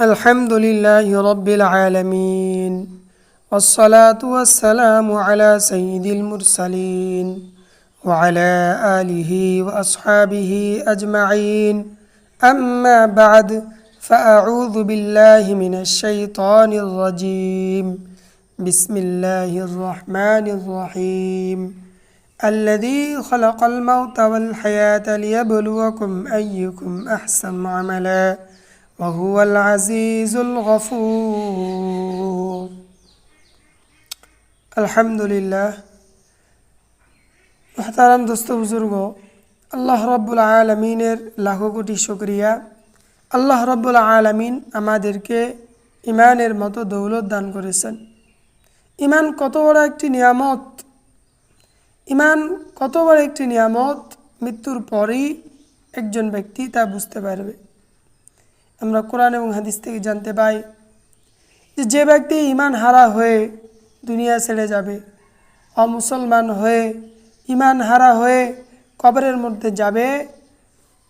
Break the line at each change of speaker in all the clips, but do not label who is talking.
الحمد لله رب العالمين والصلاة والسلام على سيد المرسلين وعلى آله وأصحابه أجمعين أما بعد فأعوذ بالله من الشيطان الرجيم بسم الله الرحمن الرحيم الذي خلق الموت والحياة ليبلوكم أيكم أحسن عملا وهو العزيز الغفور الحمد لله محترم دوستو बुजुर्गो আল্লাহ রব্বুল আলামিনের লাখো কোটি শুকরিয়া। আল্লাহ রব্বুল আলামিন আমাদেরকে ইমানের মতো দৌলত দান করেছেন। ইমান কত বড় একটি নিয়ামত, ইমান কত বড় একটি নিয়ামত, মৃত্যুর পরেই একজন ব্যক্তি তা বুঝতে পারবে। আমরা কোরআন এবং হাদিস থেকে জানতে পাই যে ব্যক্তি ইমান হারা হয়ে দুনিয়া ছেড়ে যাবে, অমুসলমান হয়ে ইমান হারা হয়ে কবরের মধ্যে যাবে,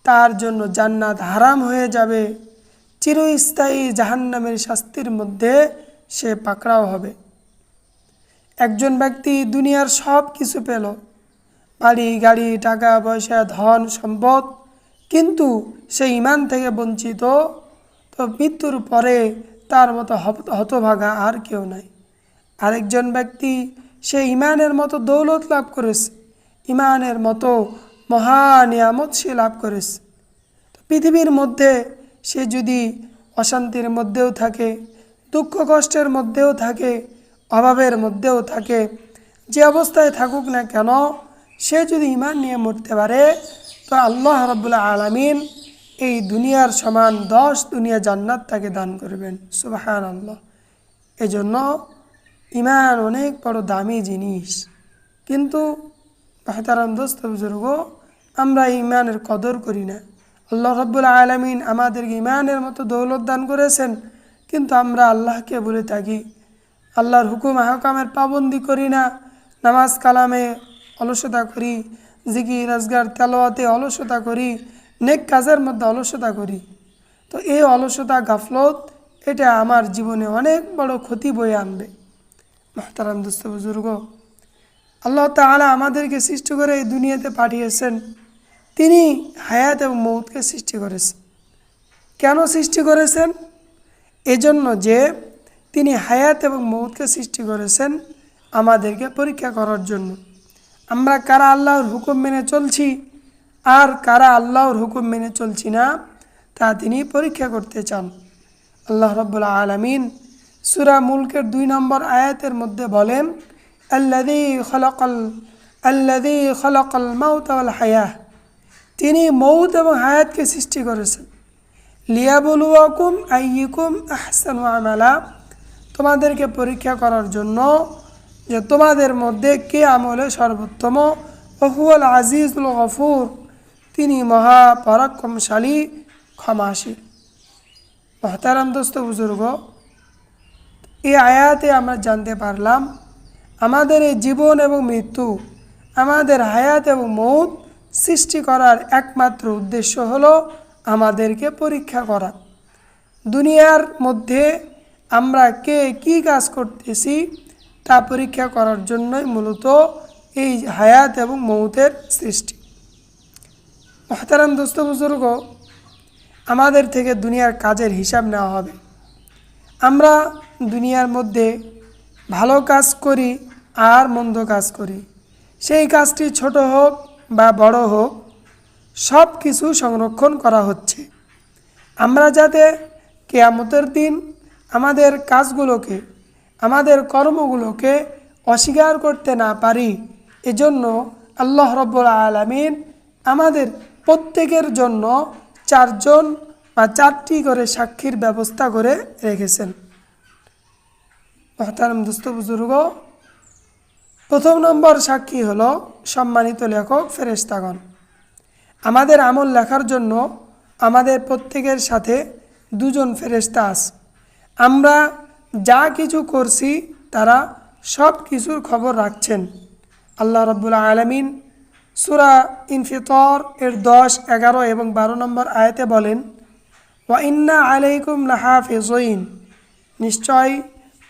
তার জন্য জান্নাত হারাম হয়ে যাবে, চিরস্থায়ী জাহান্নামের শাস্তির মধ্যে সে পাকড়াও হবে। একজন ব্যক্তি দুনিয়ার সব কিছু পেল, বাড়ি গাড়ি টাকা পয়সা ধন সম্পদ, কিন্তু সে ইমান থেকে বঞ্চিত, তো মৃত্যুর পরে তার মতো হতভাগা আর কেউ নাই। আরেকজন ব্যক্তি সে ইমানের মতো দৌলত লাভ করেছে, ইমানের মতো মহা নিয়ামত সে লাভ করেছে। তো পৃথিবীর মধ্যে সে যদি অশান্তির মধ্যেও থাকে, দুঃখ কষ্টের মধ্যেও থাকে, অভাবের মধ্যেও থাকে, যে অবস্থায় থাকুক না কেন, সে যদি ইমান নিয়ে মরতে পারে, তো আল্লাহ রাব্বুল আলামিন এই দুনিয়ার সমান 10 দুনিয়া জান্নাত তাকে দান করবেন। সুবহানাল্লাহ। এজন্য ইমান অনেক বড় দামি জিনিস, কিন্তু মুহতারাম দোস্ত বুজুর্গ, আমরা ইমানের কদর করি না। আল্লাহ রাব্বুল আলামিন আমাদেরকে ইমানের মতো দৌলত দান করেছেন, কিন্তু আমরা আল্লাহকে বলে থাকি, আল্লাহর হুকুম আহকামের পাবন্দি করি না, নামাজ কালামে অলসতা করি, জিকির আজগার তেলাওয়াতে অলসতা করি, নেক কাজের মধ্যে অলসতা করি। তো এই অলসতা গাফলত এটা আমার জীবনে অনেক বড় ক্ষতি বয়ে আনবে। মুহতারাম দোস্ত বুজুর্গ, আল্লাহ তাআলা আমাদেরকে সৃষ্টি করে এই দুনিয়াতে পাঠিয়েছেন। তিনি হায়াত এবং মৌতকে সৃষ্টি করেছেন। কেন সৃষ্টি করেছেন? এজন্য যে তিনি হায়াত এবং মৌতকে সৃষ্টি করেছেন আমাদেরকে পরীক্ষা করার জন্য। আমরা কারা আল্লাহর হুকুম মেনে চলছি আর কারা আল্লাহর হুকুম মেনে চলছি না, তা তিনি পরীক্ষা করতে চান। আল্লাহ রাব্বুল আলামিন সূরা মুলকের 2 নম্বর আয়াতের মধ্যে বলেন, আল্লাযী খালাকাল মাউতা ওয়াল হায়াহ, তিনি মৌত এবং হায়াতকে সৃষ্টি করেছেন। লিয়াবলুয়াকুম আইয়ুকুম আহসানু আমালা, তোমাদেরকে পরীক্ষা করার জন্য যে তোমাদের মধ্যে কে আমলে সর্বোত্তম। ওহুয়াল আজিজুল গফুর, তিনি মহা পরাক্রমশালী ক্ষমাশীল। মুহতারাম দোস্ত বুজুর্গ, এই আয়াতে আমরা জানতে পারলাম আমাদের এই জীবন এবং মৃত্যু, আমাদের হায়াত এবং মৌত সৃষ্টি করার একমাত্র উদ্দেশ্য হলো আমাদেরকে পরীক্ষা করা। দুনিয়ার মধ্যে আমরা কে কী কাজ করতেছি তা পরীক্ষা করার জন্যই মূলত এই হায়াত এবং মৌতের সৃষ্টি। মুহতারাম দোস্ত বুজুর্গ, আমাদের থেকে দুনিয়ার কাজের হিসাব নেওয়া হবে। আমরা দুনিয়ার মধ্যে ভালো কাজ করি আর মন্দ কাজ করি, সেই কাজটি ছোট হোক বা বড় হোক, সব কিছু সংরক্ষণ করা হচ্ছে। আমরা যাতে কিয়ামতের দিন আমাদের কাজগুলোকে, আমাদের কর্মগুলোকে অস্বীকার করতে না পারি, এজন্য আল্লাহ রাব্বুল আলামিন আমাদের প্রত্যেকের জন্য 4 জন বা 4টি করে সাক্ষীর ব্যবস্থা করে রেখেছেন। মুহতারাম দোস্ত বুজুর্গ, প্রথম নম্বর সাক্ষী হলো সম্মানিত লেখক ফেরেশতাগণ। আমাদের আমল লেখার জন্য আমাদের প্রত্যেকের সাথে 2 জন ফেরেশতা আছে। আমরা যা কিছু করছি তারা সব কিছুর খবর রাখছেন। আল্লাহ রাব্বুল আলামিন সূরা ইনফিতর এর 10, 11 এবং 12 নম্বর আয়াতে বলেন, ওয়া ইন্না আলাইকুম লাহাফিযিন, নিশ্চয়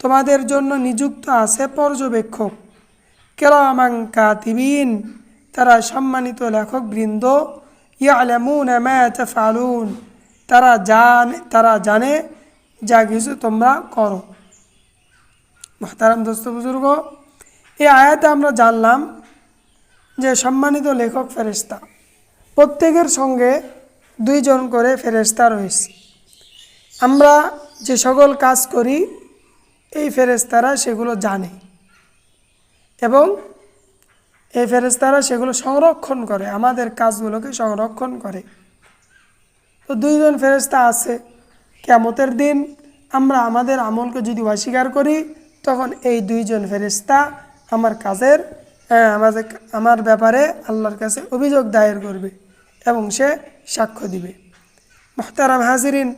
তোমাদের জন্য নিযুক্ত আছে পর্যবেক্ষক। কিরামান কাতিবিন, তারা সম্মানিত লেখক বৃন্দ। ইয়ালামুনা মা তাফআলুন, তারা জানে যা কিছু তোমরা করো। মুহতারাম দোস্ত বুজুর্গ, এই আয়াতে আমরা জানলাম যে সম্মানিত লেখক ফেরেশতা, প্রত্যেকের সঙ্গে দুইজন করে ফেরেশতা রয়েছে। আমরা যে সকল কাজ করি এই ফেরেশতারা সেগুলো জানে এবং এই ফেরেশতারা সেগুলো সংরক্ষণ করে, আমাদের কাজগুলোকে সংরক্ষণ করে। তো দুইজন ফেরেশতা আছে, কিয়ামতের দিন আমরা আমাদের আমলকে যদি অস্বীকার করি তখন এই দুইজন ফেরেশতা আমার ব্যাপারে আল্লাহর কাছে অভিযোগ দায়ের করবে এবং সে সাক্ষ্য দিবে। মুহতারাম হাজিরিন,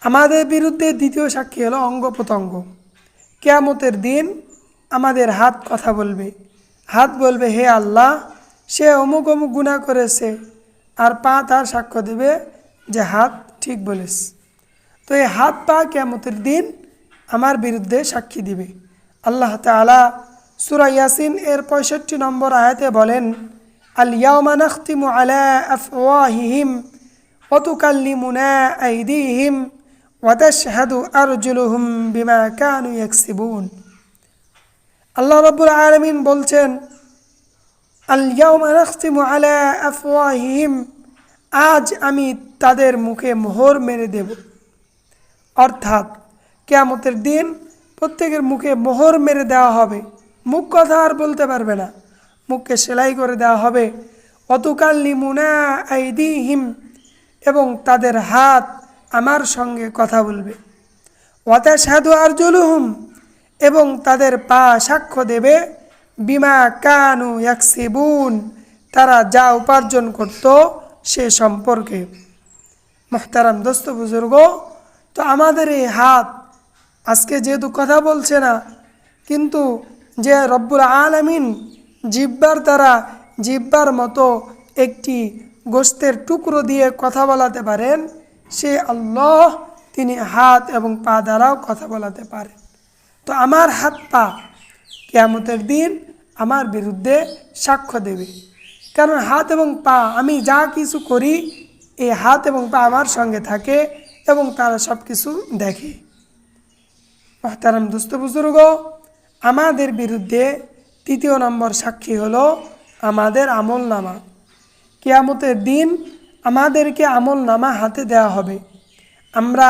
আমাদের বিরুদ্ধে দ্বিতীয় সাক্ষী হলো অঙ্গ প্রত্যঙ্গ। কিয়ামতের দিন আমাদের হাত কথা বলবে, হাত বলবে হে আল্লাহ, সে অমুক অমুক গুনাহ করেছে, আর পা তার সাক্ষ্য দেবে যে হাত ঠিক বলেছে। তো এই হাত পা কিয়ামতের দিন আমার বিরুদ্ধে সাক্ষী দিবে। আল্লাহ তাআলা সূরা ইয়াসিন এর ৬৫ নম্বর আয়াতে বলেন, আল ইয়াওমা নাখতিমু আলা আফওয়াহিহিম ওয়া তুকাল্লিমুনা আইদিহিম ওয়া তাশহাদু আরজুলুহুম বিমা কানু ইয়াকসিবুন। আল্লাহ রাব্বুল আলামিন বলছেন, আল ইয়াওমা নাখতিমু আলা আফওয়াহিহিম, আজ আমি তাদের মুখে মোহর মেরে দেব। অর্থাৎ কিয়ামতের দিন প্রত্যেকের মুখে মোহর মেরে দেওয়া হবে, মুখ কথা আর বলতে পারবে না, মুখকে সেলাই করে দেওয়া হবে। ওয়া তুকাল্লিমুনা আইদিহিম, এবং তাদের হাত আমার সঙ্গে কথা বলবে। ওয়া তাশহাদু আরজুলুহুম, এবং তাদের পা সাক্ষ্য দেবে বিমা কানু ইয়াকসিবুন, তারা যা উপার্জন করত সে সম্পর্কে। মুহতারাম দোস্ত বুজুর্গ, তো আমাদের এই হাত আজকে যেহেতু কথা বলছে না, কিন্তু যে রব্বুল আলামিন জিহ্বার মতো একটি গোশতের টুকরো দিয়ে কথা বলাতে পারেন, সে আল্লাহ, তিনি হাত এবং পা দ্বারাও কথা বলাতে পারেন। তো আমার হাত পা কিয়ামতের দিন আমার বিরুদ্ধে সাক্ষ্য দেবে, কারণ হাত এবং পা, আমি যা কিছু করি এই হাত এবং পা আমার সঙ্গে থাকে এবং তারা সব কিছু দেখে। মুহতারাম দোস্ত বুজুর্গ, আমাদের বিরুদ্ধে তৃতীয় নম্বর সাক্ষী হলো আমাদের আমলনামা। কিয়ামতের দিন আমাদেরকে আমলনামা হাতে দেওয়া হবে। আমরা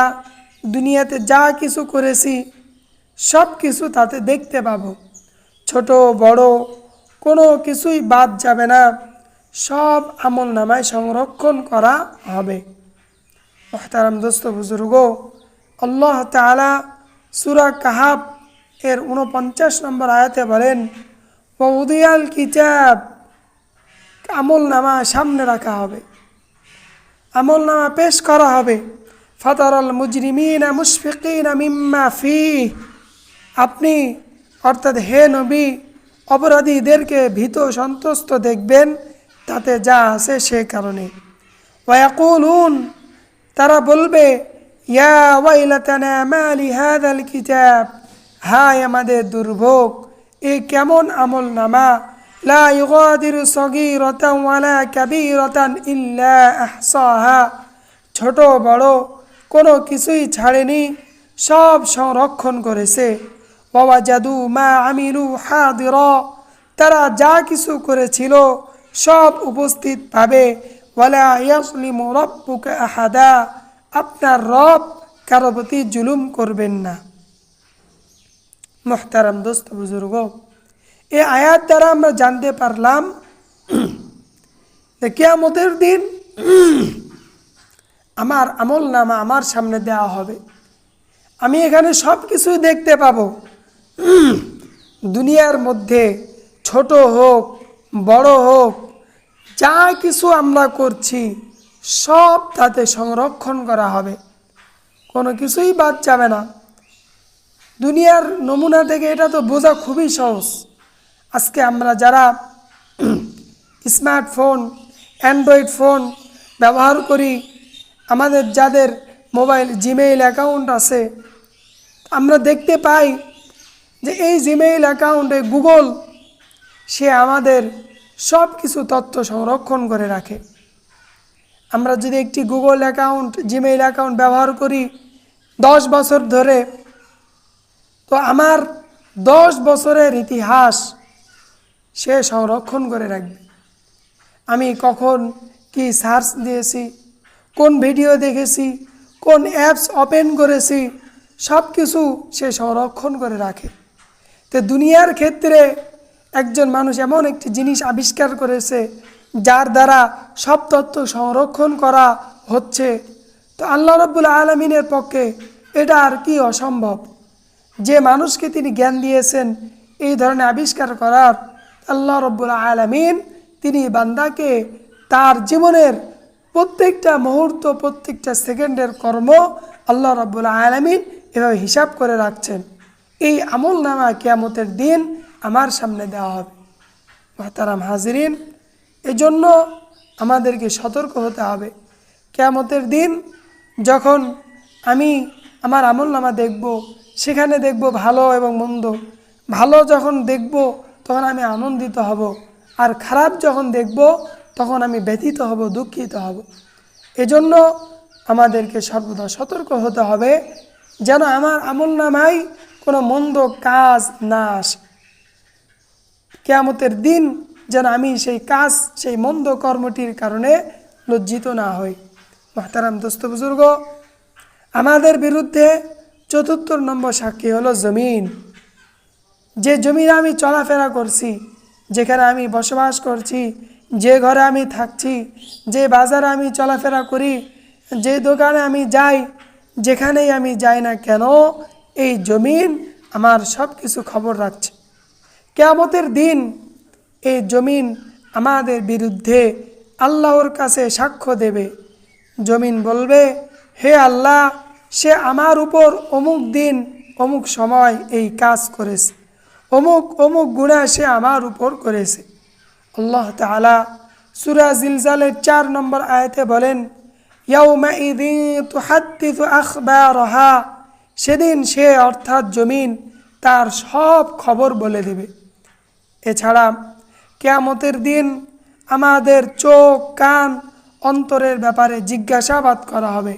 দুনিয়াতে যা কিছু করেছি সব কিছু তাতে দেখতে পাবো, ছোট বড় কোনো কিছুই বাদ যাবে না, সব আমলনামায় সংরক্ষণ করা হবে। মুহতারাম দোস্ত বুজুর্গ, আল্লাহ তাআলা সূরা কাহাফ এর ৪৯ নম্বর আয়াতে বলেন, ওয়াউদিয়াল কিতাব, আমলনামা সামনে রাখা হবে, আমলনামা পেশ করা হবে। ফাতারাল মুজরিমিনা মুশফিকিনা মিম্মা ফিহ, আপনি অর্থাৎ হে নবী অপরাধীদেরকে ভীত সন্ত্রস্ত দেখবেন তাতে যা আছে সে কারণে। ওয়ায়াকুলুন, তারা বলবে, ইয়া ওয়াইলাতানা মা লিহাযাল কিতাব, হায় আমাদের দুর্ভোগ, এ কেমন আমলনামা, লা ইউগাদিরু সগীরাতান ওয়ালা কাবীরাতান ইল্লা আহসাহা, ছোট বড় কোনো কিছুই ছাড়েনি, সব সংরক্ষণ করেছে। ওয়াজাদু মা আমিলু হাদিরা, তারা যা কিছু করেছিল সব উপস্থিত পাবে। ওয়ালা ইয়াজলিমু রাব্বুকা আহাদা, আপনার রব কারো প্রতি জুলুম করবেন না। মুহতারাম দোস্ত বুজুর্গ, এই আয়াত দ্বারা আমরা জানতে পারলাম যে কিয়ামতের দিন আমার আমলনামা আমার সামনে দেওয়া হবে, আমি এখানে সব কিছুই দেখতে পাবো। দুনিয়ার মধ্যে ছোট হোক বড় হোক, যা কিছু আমরা করছি সব তাতে সংরক্ষণ করা হবে, কোনো কিছুই বাদ যাবে না। দুনিয়ার নমুনা থেকে এটা তো বোঝা খুবই সহজ। আজকে আমরা যারা স্মার্টফোন, অ্যান্ড্রয়েড ফোন ব্যবহার করি, আমাদের যাদের মোবাইল জিমেইল অ্যাকাউন্ট আছে, আমরা দেখতে পাই যে এই জিমেইল অ্যাকাউন্টে গুগল সে আমাদের সব কিছু তথ্য সংরক্ষণ করে রাখে। আমরা যদি একটি গুগল অ্যাকাউন্ট জিমেইল অ্যাকাউন্ট ব্যবহার করি 10 বছর ধরে, তো আমার 10 বছরের ইতিহাস সে সংরক্ষণ করে রাখবে। আমি কখন কি সার্চ দিয়েছি, কোন ভিডিও দেখেছি, কোন অ্যাপস ওপেন করেছি, সব কিছু সে সংরক্ষণ করে রাখে। তো দুনিয়ার ক্ষেত্রে একজন মানুষ এমন একটি জিনিস আবিষ্কার করেছে যার দ্বারা সব তথ্য সংরক্ষণ করা হচ্ছে। তো আল্লাহ রাব্বুল আলামিনের পক্ষে এটা আর কি অসম্ভব। যে মানুষকে তিনি জ্ঞান দিয়েছেন এই ধরনের আবিষ্কার করার, আল্লাহ রাব্বুল আলামিন তিনি বান্দাকে তার জীবনের প্রত্যেকটা মুহূর্ত, প্রত্যেকটা সেকেন্ডের কর্ম আল্লাহ রাব্বুল আলামিন এভাবে হিসাব করে রাখছেন। এই আমল নামা কিয়ামতের দিন আমার সামনে দেওয়া হবে। মুহতারাম হাজিরিন, এজন্য আমাদেরকে সতর্ক হতে হবে। কিয়ামতের দিন যখন আমি আমার আমল নামা দেখব, সেখানে দেখব ভালো এবং মন্দ। ভালো যখন দেখব তখন আমি আনন্দিত হব, আর খারাপ যখন দেখব তখন আমি ব্যথিত হব, দুঃখিত হব। এজন্য আমাদেরকে সর্বদা সতর্ক হতে হবে যেন আমার আমল নামায় কোনো মন্দ কাজ না আসে। কিয়ামতের দিন যেন আমি সেই কাজ, সেই মন্দ কর্মটির কারণে লজ্জিত না হই। মুহতারাম দোস্ত বুজুর্গ, আমাদের বিরুদ্ধে ৪৪ নম্বর সাক্ষী হলো জমিন। যে জমিনে আমি চলাফেরা করছি, যেখানে আমি বসবাস করছি, যে ঘরে আমি থাকছি, যে বাজারে আমি চলাফেরা করি, যে দোকানে আমি যাই, যেখানেই আমি যাই না কেন, এই জমিন আমার সব কিছু খবর রাখছে। কিয়ামতের দিন এই জমিন আমাদের বিরুদ্ধে আল্লাহর কাছে সাক্ষ্য দেবে। জমিন বলবে, হে আল্লাহ, সে আমার উপর অমুক দিন অমুক সময় এই কাজ করেছে, অমুক অমুক গুনাহ সে আমার উপর করেছে। আল্লাহ তাআলা সূরা জিলজালের 4 নম্বর আয়াতে বলেন, ইয়াউমাইযিন তুহাদ্দিসু আখবারহা, সেদিন সে অর্থাৎ জমিন তার সব খবর বলে দেবে। এছাড়া কিয়ামতের দিন আমাদের চোখ, কান, অন্তরের ব্যাপারে জিজ্ঞাসাবাদ করা হবে।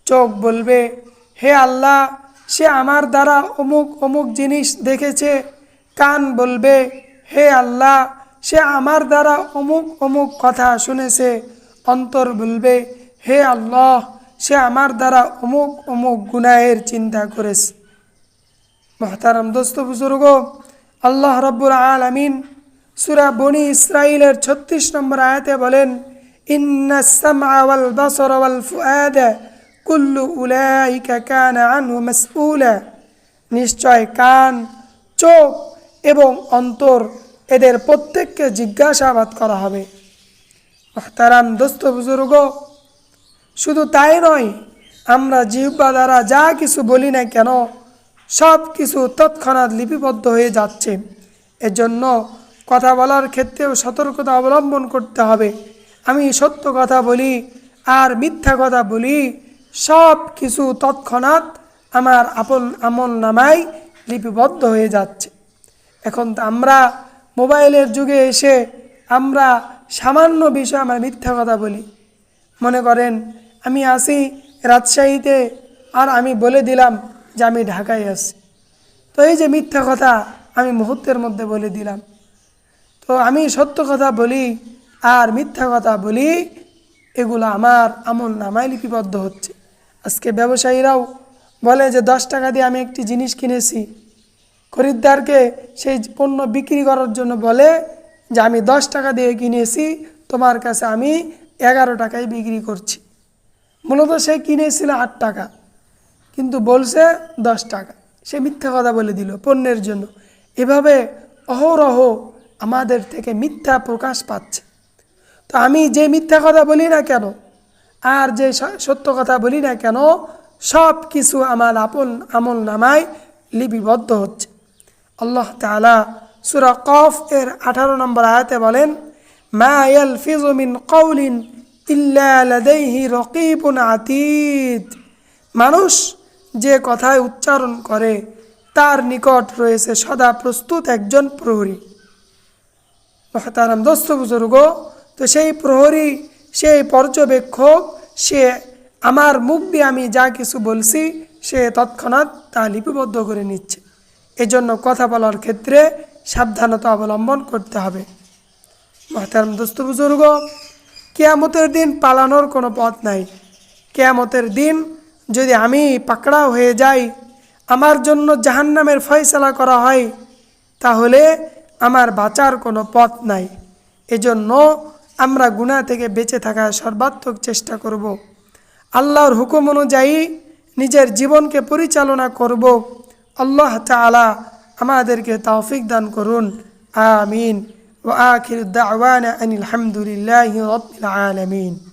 চোখ বলবে, হে আল্লাহ, সে আমার দ্বারা অমুক অমুক জিনিস দেখেছে। কান বলবে, হে আল্লাহ, সে আমার দ্বারা অমুক অমুক কথা শুনেছে। অন্তর বলবে, হে আল্লাহ, সে আমার দ্বারা অমুক অমুক গুনাহের চিন্তা করেছে। মুহতারাম দোস্ত বুজুর্গ, আল্লাহ রাব্বুল আলামিন সূরা বনি ইসরাঈলের 36 নম্বর আয়াতে বলেন, ইন্নাস সামআ ওয়াল বাসারা ওয়াল ফুআদা কুল্লু উলাইকা কানা আনহু মাসউলা, নিশ্চয় কান, চোখ এবং অন্তর এদের প্রত্যেককে জিজ্ঞাসাবাদ করা হবে। মুহতারাম দোস্ত বুজুর্গ, শুধু তাই নয়, আমরা জিহ্বা দ্বারা যা কিছু বলি না কেন সব কিছু তৎক্ষণাৎ লিপিবদ্ধ হয়ে যাচ্ছে। এজন্য কথা বলার ক্ষেত্রেও সতর্কতা অবলম্বন করতে হবে। আমি সত্য কথা বলি আর মিথ্যা কথা বলি, সব কিছু তৎক্ষণাৎ আমার আমল নামায় লিপিবদ্ধ হয়ে যাচ্ছে। এখন তো আমরা মোবাইলের যুগে এসে আমরা সামান্য বিষয় আমরা মিথ্যা কথা বলি। মনে করেন আমি আসি রাজশাহীতে আর আমি বলে দিলাম যে আমি ঢাকায় আছি, তো এই যে মিথ্যা কথা আমি মুহূর্তের মধ্যে বলে দিলাম। তো আমি সত্য কথা বলি আর মিথ্যা কথা বলি, এগুলো আমার আমল নামায় লিপিবদ্ধ হচ্ছে। আজকে ব্যবসায়ীরাও বলে যে 10 টাকা দিয়ে আমি একটি জিনিস কিনেছি, খরিদ্দারকে সেই পণ্য বিক্রি করার জন্য বলে যে আমি 10 টাকা দিয়ে কিনেছি, তোমার কাছে আমি 11 টাকায় বিক্রি করছি। মূলত সে কিনেছিল 8 টাকা, কিন্তু বলছে 10 টাকা। সে মিথ্যা কথা বলে দিল পণ্যের জন্য। এভাবে অহরহ আমাদের থেকে মিথ্যা প্রকাশ পাচ্ছে। তো আমি যে মিথ্যা কথা বলি না কেন আর যে সত্য কথা বলি না কেন, সব কিছু আমার আমল নামায় লিপিবদ্ধ হচ্ছে। আল্লাহ তাআলা সূরা কফ এর 18 নম্বর আয়াতে বলেন, মা ইয়ালফিযু মিন কাওলিন ইল্লা লাদাইহি রাকিবুন আতীদ। মানুষ যে কথায় উচ্চারণ করে তার নিকট রয়েছে সদা প্রস্তুত একজন প্রহরী। মোহতারাম দোস্ত বুজুর্গ, তো সেই প্রহরী, সেই পর্যবেক্ষক, সে আমার মুখ দিয়ে আমি যা কিছু বলছি সে তৎক্ষণাৎ তা লিপিবদ্ধ করে নিচ্ছে। এজন্য কথা বলার ক্ষেত্রে সাবধানতা অবলম্বন করতে হবে। মোহতারাম দোস্ত বুজুর্গ, কিয়ামতের দিন পালানোর কোনো পথ নাই। কিয়ামতের দিন যদি আমি পাকড়াও হয়ে যাই, আমার জন্য জাহান্নামের ফয়সালা করা হয়, তাহলে আমার বাঁচার কোনো পথ নাই। এজন্য আমরা গুনাহ থেকে বেঁচে থাকার সর্বাত্মক চেষ্টা করব। আল্লাহর হুকুম অনুযায়ী নিজের জীবনকে পরিচালনা করব। আল্লাহ তাআলা আমাদেরকে তৌফিক দান করুন। আমিন। ওয়া আখিরু দাওয়ানা আনিল হামদুলিল্লাহি রাব্বিল আলামিন।